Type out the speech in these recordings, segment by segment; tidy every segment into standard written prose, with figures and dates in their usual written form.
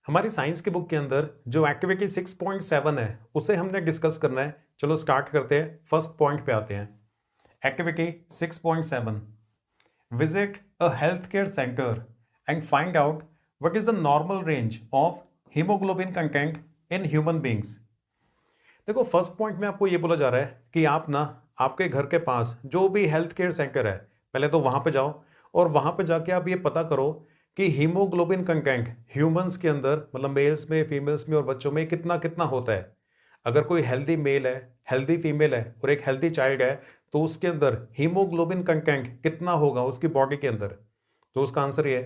हमारी साइंस की बुक के अंदर जो एक्टिविटी 6.7 है उसे हमने डिस्कस करना है। चलो स्टार्ट करते हैं, फर्स्ट पॉइंट पे आते हैं। Activity 6.7, visit a health care centre and find out what is the normal range of haemoglobin content in human beings. देखो, फर्स्ट पॉइंट में आपको ये बोला जा रहा है कि आप ना आपके घर के पास जो भी हेल्थ केयर सेंटर है, पहले तो वहां पे जाओ और वहां पे जाके आप ये पता करो कि हीमोग्लोबिन कंटेंट ह्यूमंस के अंदर, मतलब मेल्स में, फीमेल्स में और बच्चों में कितना कितना होता है। अगर कोई हेल्दी मेल है, हेल्दी फीमेल है और एक हेल्दी चाइल्ड है, तो उसके अंदर हीमोग्लोबिन कंटेंट कितना होगा उसकी बॉडी के अंदर। तो उसका आंसर ये है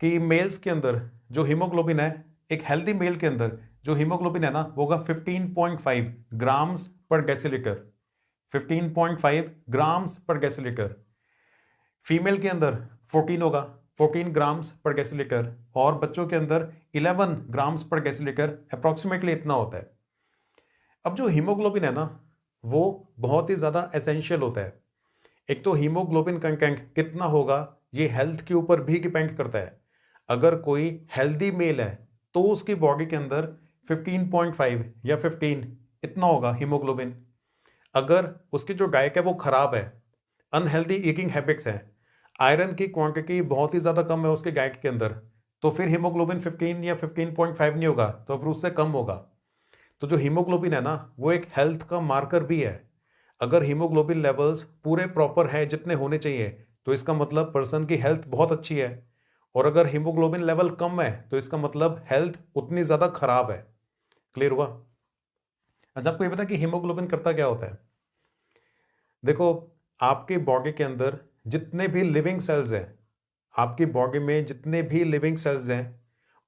कि मेल्स के अंदर जो हीमोग्लोबिन है, एक हेल्दी मेल के अंदर जो हीमोग्लोबिन है ना, वो होगा 15.5 ग्राम्स पर डेसीलीटर। 15.5 ग्राम्स पर डेसीलीटर। फीमेल के अंदर 14 होगा, 14 ग्राम्स पर डेसीलीटर। और बच्चों के अंदर 11 ग्राम्स पर डेसीलीटर, अप्रॉक्सीमेटली इतना होता है। अब जो हीमोग्लोबिन है ना, वो बहुत ही ज़्यादा एसेंशियल होता है। एक तो हीमोग्लोबिन कंटेंट कितना होगा ये हेल्थ के ऊपर भी डिपेंड करता है। अगर कोई हेल्दी मेल है तो उसकी बॉडी के अंदर 15.5 या 15 इतना होगा हीमोग्लोबिन। अगर उसकी जो डाइट है वो खराब है, अनहेल्दी ईटिंग हैबिट्स है, आयरन की क्वांटिटी बहुत ही ज़्यादा कम है उसके डाइट के अंदर, तो फिर हीमोग्लोबिन 15 या 15.5 नहीं होगा, तो फिर उससे कम होगा। तो जो हीमोग्लोबिन है ना, वो एक हेल्थ का मार्कर भी है। अगर हीमोग्लोबिन लेवल्स पूरे प्रॉपर है जितने होने चाहिए, तो इसका मतलब पर्सन की हेल्थ बहुत अच्छी है। और अगर हीमोग्लोबिन लेवल कम है तो इसका मतलब हेल्थ उतनी ज़्यादा खराब है। क्लियर हुआ? अच्छा, आपको ये पता है कि हीमोग्लोबिन करता क्या होता है? देखो, आपकी बॉडी के अंदर जितने भी लिविंग सेल्स हैं, आपकी बॉडी में जितने भी लिविंग सेल्स हैं,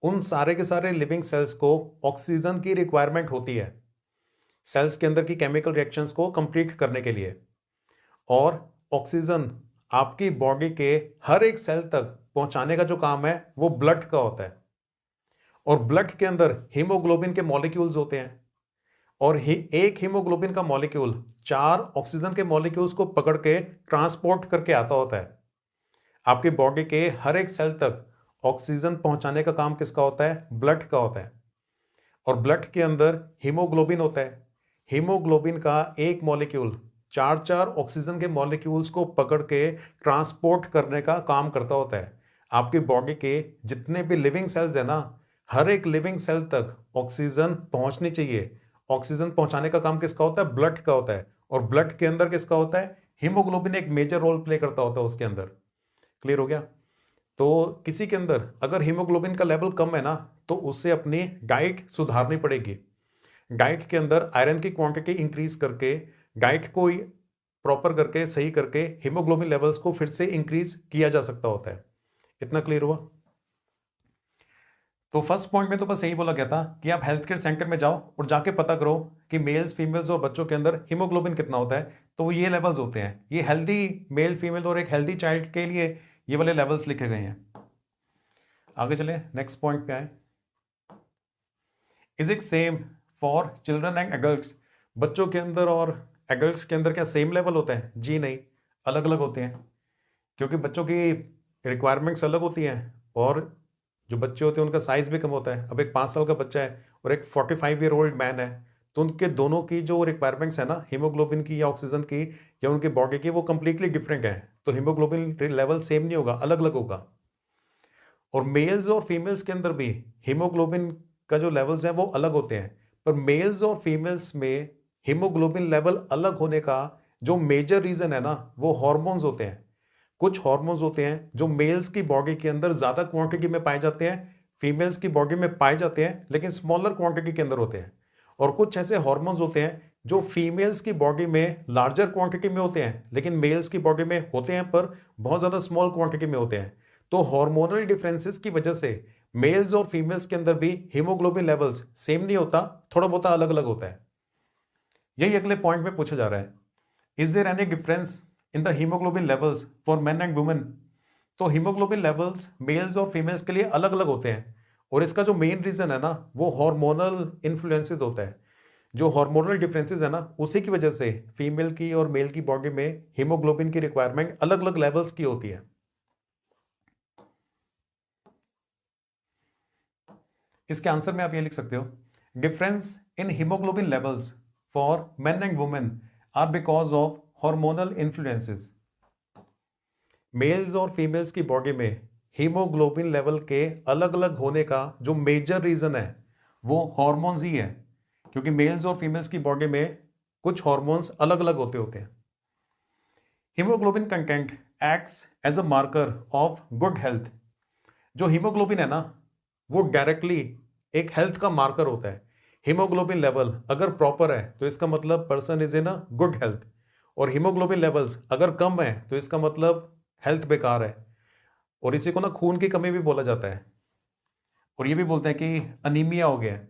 उन सारे के सारे लिविंग सेल्स को ऑक्सीजन की रिक्वायरमेंट होती है सेल्स के अंदर की केमिकल रिएक्शंस को कंप्लीट करने के लिए। और ऑक्सीजन आपकी बॉडी के हर एक सेल तक पहुंचाने का जो काम है वो ब्लड का होता है। और ब्लड के अंदर हीमोग्लोबिन के मॉलिक्यूल्स होते हैं। और एक हीमोग्लोबिन का मॉलिक्यूल 4 ऑक्सीजन के मॉलिक्यूल्स को पकड़ के ट्रांसपोर्ट करके आता होता है। आपकी बॉडी के हर एक सेल तक ऑक्सीजन पहुंचाने का काम किसका होता है? ब्लड का होता है। और ब्लड के अंदर हीमोग्लोबिन होता है। हीमोग्लोबिन का एक मॉलिक्यूल 4 ऑक्सीजन के मॉलिक्यूल्स को पकड़ के ट्रांसपोर्ट करने का काम करता होता है। आपकी बॉडी के जितने भी लिविंग सेल्स है ना, हर एक लिविंग सेल तक ऑक्सीजन पहुंचनी चाहिए। ऑक्सीजन पहुंचाने का काम किसका होता है? ब्लड का होता है। और ब्लड के अंदर किसका होता है? हीमोग्लोबिन एक मेजर रोल प्ले करता होता है उसके अंदर। क्लियर हो गया? तो किसी के अंदर अगर हीमोग्लोबिन का लेवल कम है ना, तो उससे अपनी डाइट सुधारनी पड़ेगी। डाइट के अंदर आयरन की क्वांटिटी इंक्रीज करके, डाइट को प्रॉपर करके, सही करके हीमोग्लोबिन लेवल्स को फिर से इंक्रीज किया जा सकता होता है। इतना क्लियर हुआ? तो फर्स्ट पॉइंट में तो बस यही बोला गया था कि आप हेल्थ केयर सेंटर में जाओ और जाके पता करो कि मेल्स, फीमेल्स और बच्चों के अंदर हीमोग्लोबिन कितना होता है। तो वो ये लेवल्स होते हैं, ये हेल्दी मेल, फीमेल और एक हेल्दी चाइल्ड के लिए ये वाले लेवल्स लिखे गए हैं। आगे चले, नेक्स्ट पॉइंट पे आए। Is it same for children and adults? बच्चों के अंदर और एडल्ट्स के अंदर क्या सेम लेवल होता है? जी नहीं, अलग अलग होते हैं। क्योंकि बच्चों की रिक्वायरमेंट्स अलग होती हैं और जो बच्चे होते हैं उनका साइज भी कम होता है। अब एक 5 साल का बच्चा है और एक 45 ईयर ओल्ड मैन है, तो उनके दोनों की जो रिक्वायरमेंट्स है ना, हीमोग्लोबिन की या ऑक्सीजन की या उनकी बॉडी की, वो कंप्लीटली डिफरेंट है। तो हीमोग्लोबिन लेवल सेम नहीं होगा, अलग अलग होगा। और मेल्स और फीमेल्स के अंदर भी हीमोग्लोबिन का जो लेवल्स हैं वो अलग होते हैं। पर मेल्स और फीमेल्स में हीमोग्लोबिन लेवल अलग होने का जो मेजर रीजन है ना, वो हार्मोन्स होते हैं। कुछ हार्मोन्स होते हैं जो मेल्स की बॉडी के अंदर ज्यादा क्वांटिटी में पाए जाते हैं, फीमेल्स की बॉडी में पाए जाते हैं लेकिन स्मॉलर क्वांटिटी के अंदर होते हैं। और कुछ ऐसे हार्मोन्स होते हैं जो फीमेल्स की बॉडी में लार्जर क्वांटिटी में होते हैं लेकिन मेल्स की बॉडी में होते हैं पर बहुत ज्यादा स्मॉल क्वांटिटी में होते हैं। तो हार्मोनल डिफरेंसेस की वजह से मेल्स और फीमेल्स के अंदर भी हीमोग्लोबिन लेवल्स सेम नहीं होता, थोड़ा बहुत अलग अलग होता है। यही अगले पॉइंट में पूछा जा रहा है, is there any difference in the haemoglobin levels for men and women? तो हीमोग्लोबिन लेवल्स मेल्स और फीमेल्स के लिए अलग अलग होते हैं। और इसका जो मेन रीजन है ना, वो हार्मोनल इन्फ्लुएंसेस होता है। जो हार्मोनल डिफरेंसेस है ना, उसी की वजह से फीमेल की और मेल की बॉडी में हीमोग्लोबिन की रिक्वायरमेंट अलग अलग लेवल्स की होती है। इसके आंसर में आप ये लिख सकते हो, difference in haemoglobin levels for men and women are because of hormonal influences. Males और फीमेल्स की बॉडी में हीमोग्लोबिन लेवल के अलग अलग होने का जो मेजर रीजन है वो हॉर्मोन्स ही है, क्योंकि मेल्स और फीमेल्स की बॉडी में कुछ हॉर्मोन्स अलग अलग होते हैं। Haemoglobin content acts as a marker of good health. जो हीमोग्लोबिन है ना, वो डायरेक्टली एक हेल्थ का मार्कर होता है। हीमोग्लोबिन लेवल अगर प्रॉपर है तो इसका मतलब person is in a good health, और हीमोग्लोबिन लेवल्स अगर कम है तो इसका मतलब हेल्थ बेकार है। और इसी को ना खून की कमी भी बोला जाता है, और ये भी बोलते हैं कि अनीमिया हो गया है।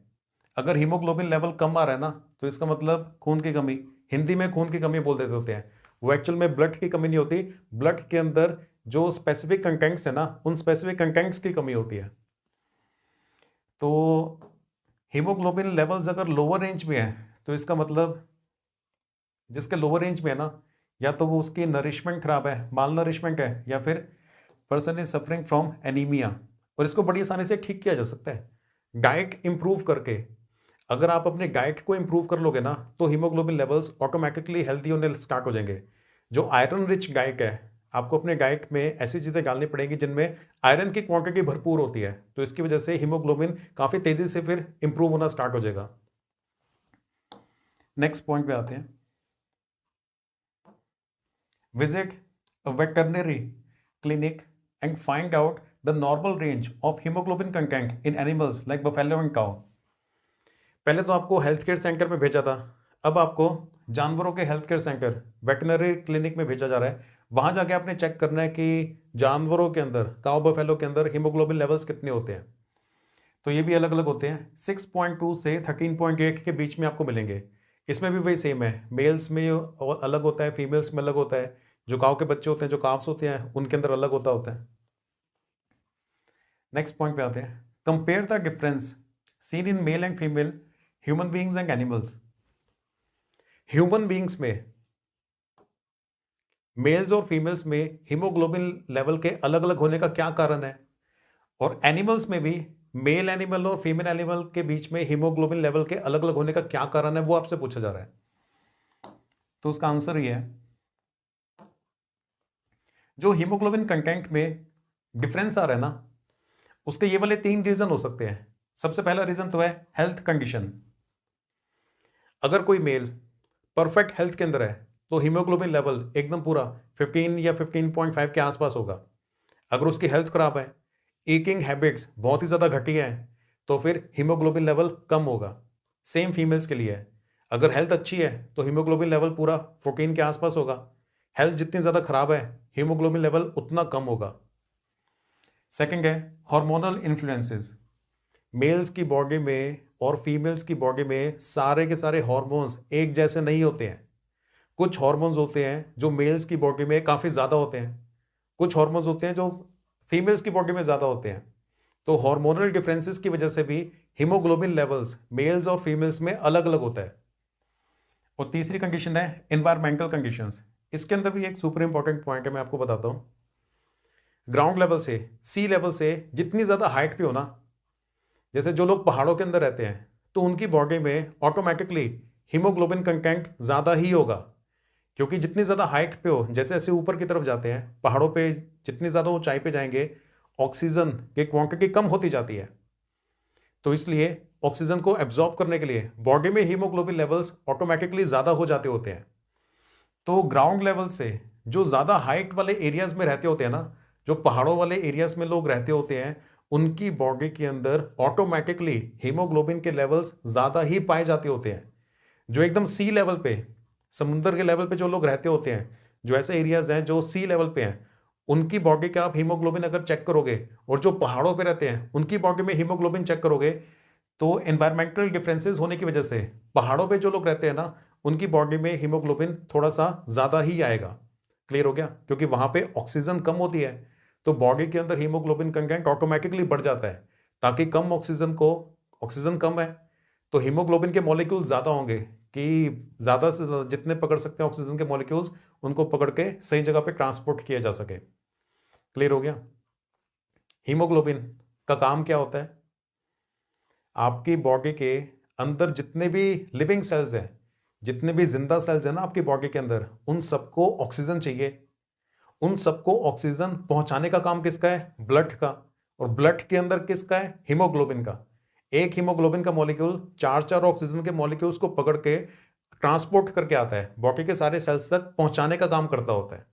अगर हीमोग्लोबिन लेवल कम आ रहा है ना तो इसका मतलब खून की कमी, हिंदी में खून की कमी बोल देते होते हैं। वो एक्चुअल में ब्लड की कमी नहीं होती, ब्लड के अंदर जो स्पेसिफिक कंटेंट्स है ना, उन स्पेसिफिक कंटेंट्स की कमी होती है। तो हीमोग्लोबिन लेवल्स अगर लोअर रेंज में है तो इसका मतलब जिसके लोअर रेंज में है ना, या तो वो उसकी नरिशमेंट खराब है, माल नरिशमेंट है, या फिर person is suffering from anaemia. और इसको बड़ी आसानी से ठीक किया जा सकता है डाइट इंप्रूव करके। अगर आप अपने डाइट को इंप्रूव कर लोगे ना तो हीमोग्लोबिन लेवल्स ऑटोमेटिकली हेल्दी होने स्टार्ट हो जाएंगे। जो आयरन रिच डाइट है, आपको अपने डाइट में ऐसी चीज़ें डालनी पड़ेगी जिनमें आयरन की क्वांटिटी भरपूर होती है, तो इसकी वजह से हीमोग्लोबिन काफ़ी तेज़ी से फिर इंप्रूव होना स्टार्ट हो जाएगा। नेक्स्ट पॉइंट पे आते हैं, visit a veterinary clinic and find out the normal range of hemoglobin content in animals like buffalo and cow। पहले तो आपको हेल्थ केयर सेंटर में भेजा था, अब आपको जानवरों के health care centre veterinary clinic में भेजा जा रहा है। वहां जाके आपने चेक करना है कि जानवरों के अंदर, काउ बफेलो के अंदर हीमोग्लोबिन लेवल्स कितने होते हैं। तो ये भी अलग अलग होते हैं, 6.2 से 13.8 के बीच में आपको मिलेंगे। इसमें भी वही सेम है, मेल्स में और अलग होता है, फीमेल्स में अलग होता है। जो काऊ के बच्चे होते हैं, जो काव्स होते हैं, उनके अंदर अलग होता है। नेक्स्ट पॉइंट पे आते हैं, compare the difference seen in male and female human beings and animals. Human beings में मेल्स और फीमेल्स में हीमोग्लोबिन लेवल के अलग अलग होने का क्या कारण है, और एनिमल्स में भी मेल एनिमल और फीमेल एनिमल के बीच में हीमोग्लोबिन लेवल के अलग अलग होने का क्या कारण है, वो आपसे पूछा जा रहा है। तो उसका आंसर ये है, जो हीमोग्लोबिन कंटेंट में डिफरेंस आ रहा है ना, उसके ये वाले 3 रीजन हो सकते हैं। सबसे पहला रीजन तो है हेल्थ कंडीशन। अगर कोई मेल परफेक्ट हेल्थ के अंदर है तो हीमोग्लोबिन लेवल एकदम पूरा 15 या 15.5 के आसपास होगा। अगर उसकी हेल्थ खराब है, ईटिंग हैबिट्स बहुत ही ज़्यादा घटिया है, तो फिर हीमोग्लोबिन लेवल कम होगा। सेम फीमेल्स के लिए है, अगर हेल्थ अच्छी है तो हीमोग्लोबिन लेवल पूरा 14 के आसपास होगा। हेल्थ जितनी ज़्यादा खराब है, हीमोग्लोबिन लेवल उतना कम होगा। सेकंड है हार्मोनल इन्फ्लुएंसेस। मेल्स की बॉडी में और फीमेल्स की बॉडी में सारे के सारे हार्मोन्स एक जैसे नहीं होते हैं। कुछ हार्मोन्स होते हैं जो मेल्स की बॉडी में काफ़ी ज़्यादा होते हैं, कुछ हार्मोन्स होते हैं जो फीमेल्स की बॉडी में ज़्यादा होते हैं। तो हार्मोनल डिफरेंसेस की वजह से भी हीमोग्लोबिन लेवल्स मेल्स और फीमेल्स में अलग अलग होता है। और तीसरी कंडीशन है एनवायरमेंटल कंडीशंस। इसके अंदर भी एक सुपर इंपॉर्टेंट पॉइंट है, मैं आपको बताता हूँ। ग्राउंड लेवल से, सी लेवल से जितनी ज़्यादा हाइट पे हो ना, जैसे जो लोग पहाड़ों के अंदर रहते हैं, तो उनकी बॉडी में ऑटोमेटिकली हीमोग्लोबिन कंटेंट ज़्यादा ही होगा। क्योंकि जितनी ज़्यादा हाइट पे हो, जैसे जैसे ऊपर की तरफ जाते हैं पहाड़ों पे, जितनी ज़्यादा ऊंचाई पे जाएंगे ऑक्सीजन की क्वांटिटी कम होती जाती है। तो इसलिए ऑक्सीजन को एब्जॉर्ब करने के लिए बॉडी में हीमोग्लोबिन लेवल्स ऑटोमेटिकली ज़्यादा हो जाते होते हैं। तो ग्राउंड लेवल से जो ज़्यादा हाइट वाले एरियाज में रहते होते हैं ना, जो पहाड़ों वाले एरियाज में लोग रहते होते हैं, उनकी बॉडी के अंदर ऑटोमेटिकली हीमोग्लोबिन के लेवल्स ज़्यादा ही पाए जाते होते हैं। जो एकदम सी लेवल पे, समुद्र के लेवल पे जो लोग रहते होते हैं, जो ऐसे एरियाज हैं जो सी लेवल पे हैं, उनकी बॉडी का आप हीमोग्लोबिन अगर चेक करोगे, और जो पहाड़ों पे रहते हैं उनकी बॉडी में हीमोग्लोबिन चेक करोगे, तो एनवायरमेंटल डिफरेंसेस होने की वजह से पहाड़ों पे जो लोग रहते हैं ना, उनकी बॉडी में हीमोग्लोबिन थोड़ा सा ज़्यादा ही आएगा। क्लियर हो गया? क्योंकि वहाँ पे ऑक्सीजन कम होती है, तो बॉडी के अंदर हीमोग्लोबिन कंटेंट ऑटोमेटिकली बढ़ जाता है, ताकि कम ऑक्सीजन को, ऑक्सीजन कम है तो हीमोग्लोबिन के मॉलिक्यूल ज़्यादा होंगे, कि ज़्यादा से ज़्यादा जितने पकड़ सकते हैं ऑक्सीजन के मॉलिक्यूल्स, उनको पकड़ के सही जगह पे ट्रांसपोर्ट किया जा सके। क्लियर हो गया? हीमोग्लोबिन का काम क्या होता है? आपकी बॉडी के अंदर जितने भी लिविंग सेल्स हैं, जितने भी जिंदा सेल्स हैं ना आपकी बॉडी के अंदर, उन सबको ऑक्सीजन चाहिए। उन सबको ऑक्सीजन पहुंचाने का काम किसका है? ब्लड का। और ब्लड के अंदर किसका है? हीमोग्लोबिन का। एक हीमोग्लोबिन का मॉलिक्यूल चार चार ऑक्सीजन के मॉलिक्यूल्स को पकड़ के ट्रांसपोर्ट करके आता है, बॉडी के सारे सेल्स तक पहुंचाने का काम करता होता है।